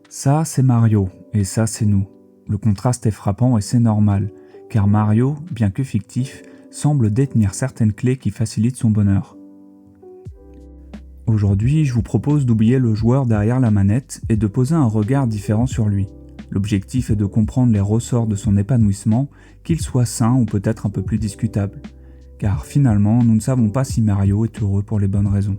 Ça, c'est Mario, et ça, c'est nous. Le contraste est frappant et c'est normal, car Mario, bien que fictif, semble détenir certaines clés qui facilitent son bonheur. Aujourd'hui, je vous propose d'oublier le joueur derrière la manette et de poser un regard différent sur lui. L'objectif est de comprendre les ressorts de son épanouissement, qu'il soit sain ou peut-être un peu plus discutable. Car finalement, nous ne savons pas si Mario est heureux pour les bonnes raisons.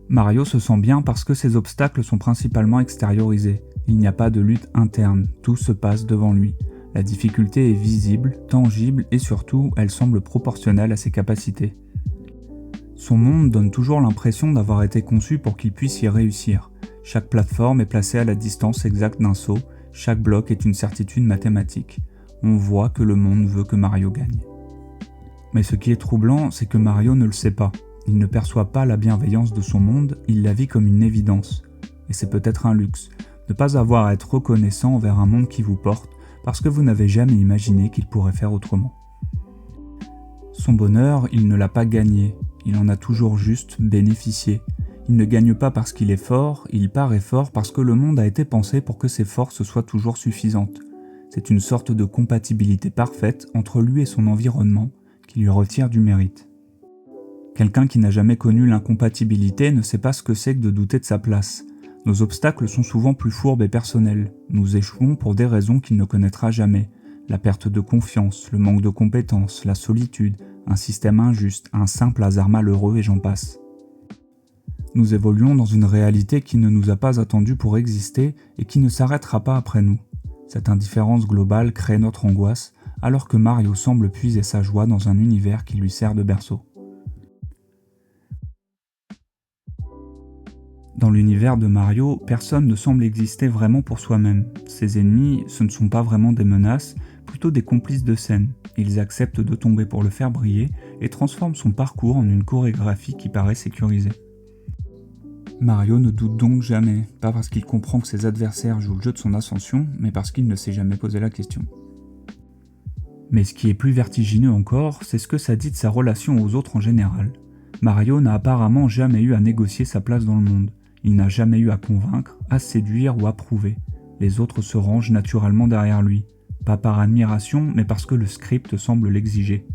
Mario se sent bien parce que ses obstacles sont principalement extériorisés. Il n'y a pas de lutte interne, tout se passe devant lui. La difficulté est visible, tangible et surtout, elle semble proportionnelle à ses capacités. Son monde donne toujours l'impression d'avoir été conçu pour qu'il puisse y réussir. Chaque plateforme est placée à la distance exacte d'un saut, chaque bloc est une certitude mathématique. On voit que le monde veut que Mario gagne. Mais ce qui est troublant, c'est que Mario ne le sait pas. Il ne perçoit pas la bienveillance de son monde, il la vit comme une évidence. Et c'est peut-être un luxe, ne pas avoir à être reconnaissant envers un monde qui vous porte, parce que vous n'avez jamais imaginé qu'il pourrait faire autrement. Son bonheur, il ne l'a pas gagné, il en a toujours juste bénéficié. Il ne gagne pas parce qu'il est fort, il paraît fort parce que le monde a été pensé pour que ses forces soient toujours suffisantes. C'est une sorte de compatibilité parfaite entre lui et son environnement qui lui retire du mérite. Quelqu'un qui n'a jamais connu l'incompatibilité ne sait pas ce que c'est que de douter de sa place. Nos obstacles sont souvent plus fourbes et personnels. Nous échouons pour des raisons qu'il ne connaîtra jamais. La perte de confiance, le manque de compétences, la solitude, un système injuste, un simple hasard malheureux et j'en passe. Nous évoluons dans une réalité qui ne nous a pas attendus pour exister et qui ne s'arrêtera pas après nous. Cette indifférence globale crée notre angoisse, alors que Mario semble puiser sa joie dans un univers qui lui sert de berceau. Dans l'univers de Mario, personne ne semble exister vraiment pour soi-même. Ses ennemis, ce ne sont pas vraiment des menaces, plutôt des complices de scène. Ils acceptent de tomber pour le faire briller et transforment son parcours en une chorégraphie qui paraît sécurisée. Mario ne doute donc jamais, pas parce qu'il comprend que ses adversaires jouent le jeu de son ascension, mais parce qu'il ne s'est jamais posé la question. Mais ce qui est plus vertigineux encore, c'est ce que ça dit de sa relation aux autres en général. Mario n'a apparemment jamais eu à négocier sa place dans le monde. Il n'a jamais eu à convaincre, à séduire ou à prouver. Les autres se rangent naturellement derrière lui, pas par admiration, mais parce que le script semble l'exiger.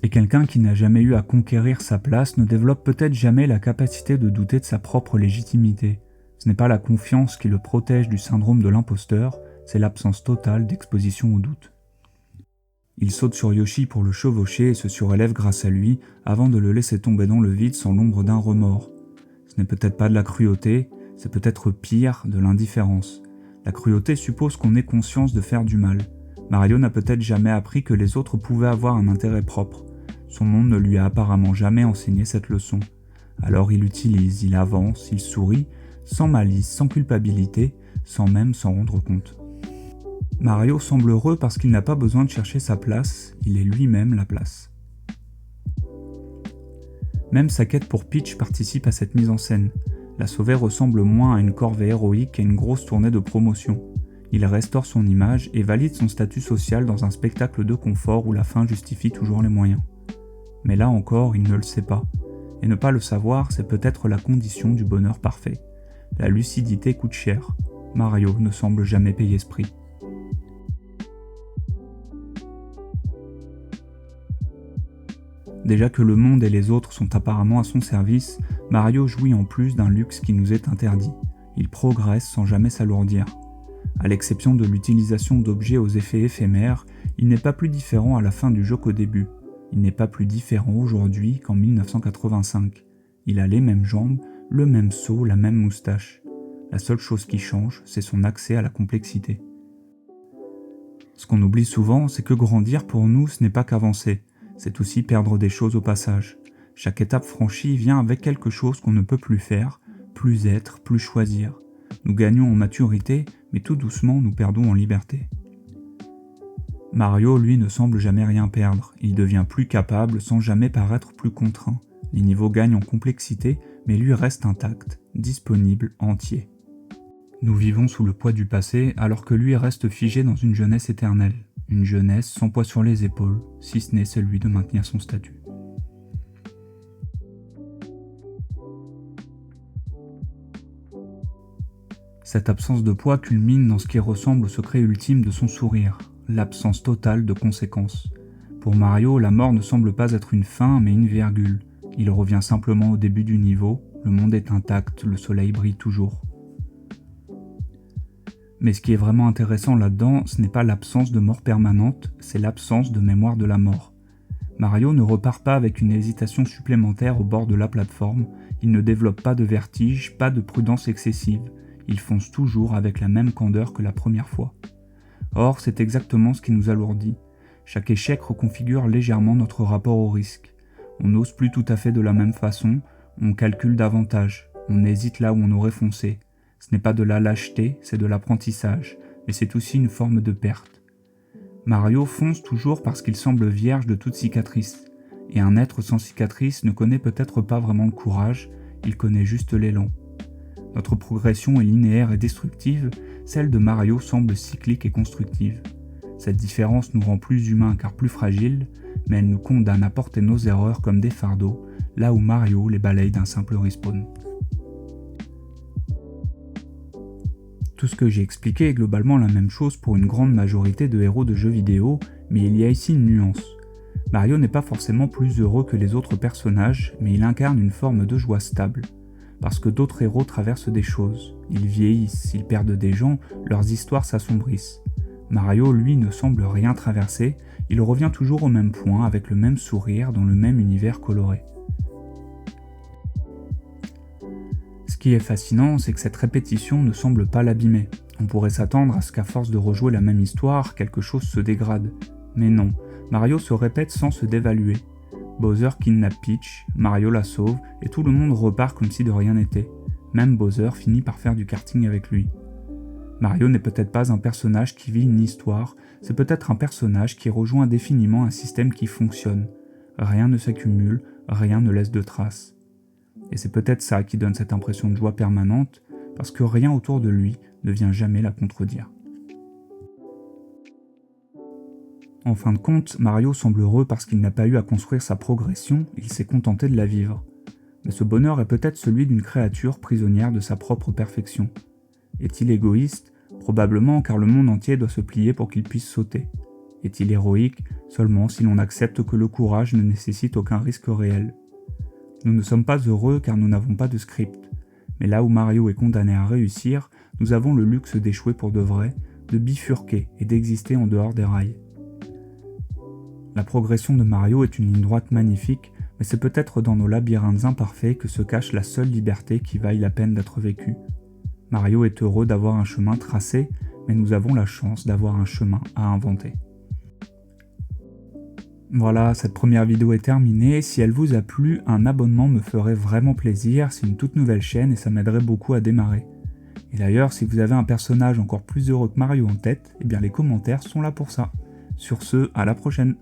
Et quelqu'un qui n'a jamais eu à conquérir sa place ne développe peut-être jamais la capacité de douter de sa propre légitimité. Ce n'est pas la confiance qui le protège du syndrome de l'imposteur, c'est l'absence totale d'exposition au doute. Il saute sur Yoshi pour le chevaucher et se surélève grâce à lui, avant de le laisser tomber dans le vide sans l'ombre d'un remords. Ce n'est peut-être pas de la cruauté, c'est peut-être pire, de l'indifférence. La cruauté suppose qu'on ait conscience de faire du mal. Mario n'a peut-être jamais appris que les autres pouvaient avoir un intérêt propre. Son monde ne lui a apparemment jamais enseigné cette leçon. Alors il utilise, il avance, il sourit, sans malice, sans culpabilité, sans même s'en rendre compte. Mario semble heureux parce qu'il n'a pas besoin de chercher sa place, il est lui-même la place. Même sa quête pour Peach participe à cette mise en scène. La sauver ressemble moins à une corvée héroïque qu'à une grosse tournée de promotion. Il restaure son image et valide son statut social dans un spectacle de confort où la fin justifie toujours les moyens. Mais là encore, il ne le sait pas. Et ne pas le savoir, c'est peut-être la condition du bonheur parfait. La lucidité coûte cher. Mario ne semble jamais payer ce prix. Déjà que le monde et les autres sont apparemment à son service, Mario jouit en plus d'un luxe qui nous est interdit. Il progresse sans jamais s'alourdir. À l'exception de l'utilisation d'objets aux effets éphémères, il n'est pas plus différent à la fin du jeu qu'au début. Il n'est pas plus différent aujourd'hui qu'en 1985. Il a les mêmes jambes, le même seau, la même moustache. La seule chose qui change, c'est son accès à la complexité. Ce qu'on oublie souvent, c'est que grandir pour nous, ce n'est pas qu'avancer. C'est aussi perdre des choses au passage. Chaque étape franchie vient avec quelque chose qu'on ne peut plus faire, plus être, plus choisir. Nous gagnons en maturité, mais tout doucement nous perdons en liberté. Mario, lui, ne semble jamais rien perdre. Il devient plus capable sans jamais paraître plus contraint. Les niveaux gagnent en complexité, mais lui reste intact, disponible, entier. Nous vivons sous le poids du passé, alors que lui reste figé dans une jeunesse éternelle. Une jeunesse sans poids sur les épaules, si ce n'est celui de maintenir son statut. Cette absence de poids culmine dans ce qui ressemble au secret ultime de son sourire, l'absence totale de conséquences. Pour Mario, la mort ne semble pas être une fin mais une virgule. Il revient simplement au début du niveau, le monde est intact, le soleil brille toujours. Mais ce qui est vraiment intéressant là-dedans, ce n'est pas l'absence de mort permanente, c'est l'absence de mémoire de la mort. Mario ne repart pas avec une hésitation supplémentaire au bord de la plateforme, il ne développe pas de vertige, pas de prudence excessive, il fonce toujours avec la même candeur que la première fois. Or, c'est exactement ce qui nous alourdit. Chaque échec reconfigure légèrement notre rapport au risque. On n'ose plus tout à fait de la même façon, on calcule davantage, on hésite là où on aurait foncé. Ce n'est pas de la lâcheté, c'est de l'apprentissage, mais c'est aussi une forme de perte. Mario fonce toujours parce qu'il semble vierge de toute cicatrice, et un être sans cicatrice ne connaît peut-être pas vraiment le courage, il connaît juste l'élan. Notre progression est linéaire et destructive, celle de Mario semble cyclique et constructive. Cette différence nous rend plus humains car plus fragiles, mais elle nous condamne à porter nos erreurs comme des fardeaux, là où Mario les balaye d'un simple respawn. Tout ce que j'ai expliqué est globalement la même chose pour une grande majorité de héros de jeux vidéo, mais il y a ici une nuance. Mario n'est pas forcément plus heureux que les autres personnages, mais il incarne une forme de joie stable. Parce que d'autres héros traversent des choses, ils vieillissent, ils perdent des gens, leurs histoires s'assombrissent. Mario, lui, ne semble rien traverser, il revient toujours au même point avec le même sourire dans le même univers coloré. Ce qui est fascinant, c'est que cette répétition ne semble pas l'abîmer. On pourrait s'attendre à ce qu'à force de rejouer la même histoire, quelque chose se dégrade. Mais non, Mario se répète sans se dévaluer. Bowser kidnappe Peach, Mario la sauve, et tout le monde repart comme si de rien n'était. Même Bowser finit par faire du karting avec lui. Mario n'est peut-être pas un personnage qui vit une histoire, c'est peut-être un personnage qui rejoint indéfiniment un système qui fonctionne. Rien ne s'accumule, rien ne laisse de traces. Et c'est peut-être ça qui donne cette impression de joie permanente, parce que rien autour de lui ne vient jamais la contredire. En fin de compte, Mario semble heureux parce qu'il n'a pas eu à construire sa progression, il s'est contenté de la vivre. Mais ce bonheur est peut-être celui d'une créature prisonnière de sa propre perfection. Est-il égoïste ? Probablement, car le monde entier doit se plier pour qu'il puisse sauter. Est-il héroïque ? Seulement si l'on accepte que le courage ne nécessite aucun risque réel. Nous ne sommes pas heureux car nous n'avons pas de script. Mais là où Mario est condamné à réussir, nous avons le luxe d'échouer pour de vrai, de bifurquer et d'exister en dehors des rails. La progression de Mario est une ligne droite magnifique, mais c'est peut-être dans nos labyrinthes imparfaits que se cache la seule liberté qui vaille la peine d'être vécue. Mario est heureux d'avoir un chemin tracé, mais nous avons la chance d'avoir un chemin à inventer. Voilà, cette première vidéo est terminée. Si elle vous a plu, un abonnement me ferait vraiment plaisir, c'est une toute nouvelle chaîne et ça m'aiderait beaucoup à démarrer. Et d'ailleurs, si vous avez un personnage encore plus heureux que Mario en tête, eh bien les commentaires sont là pour ça. Sur ce, à la prochaine.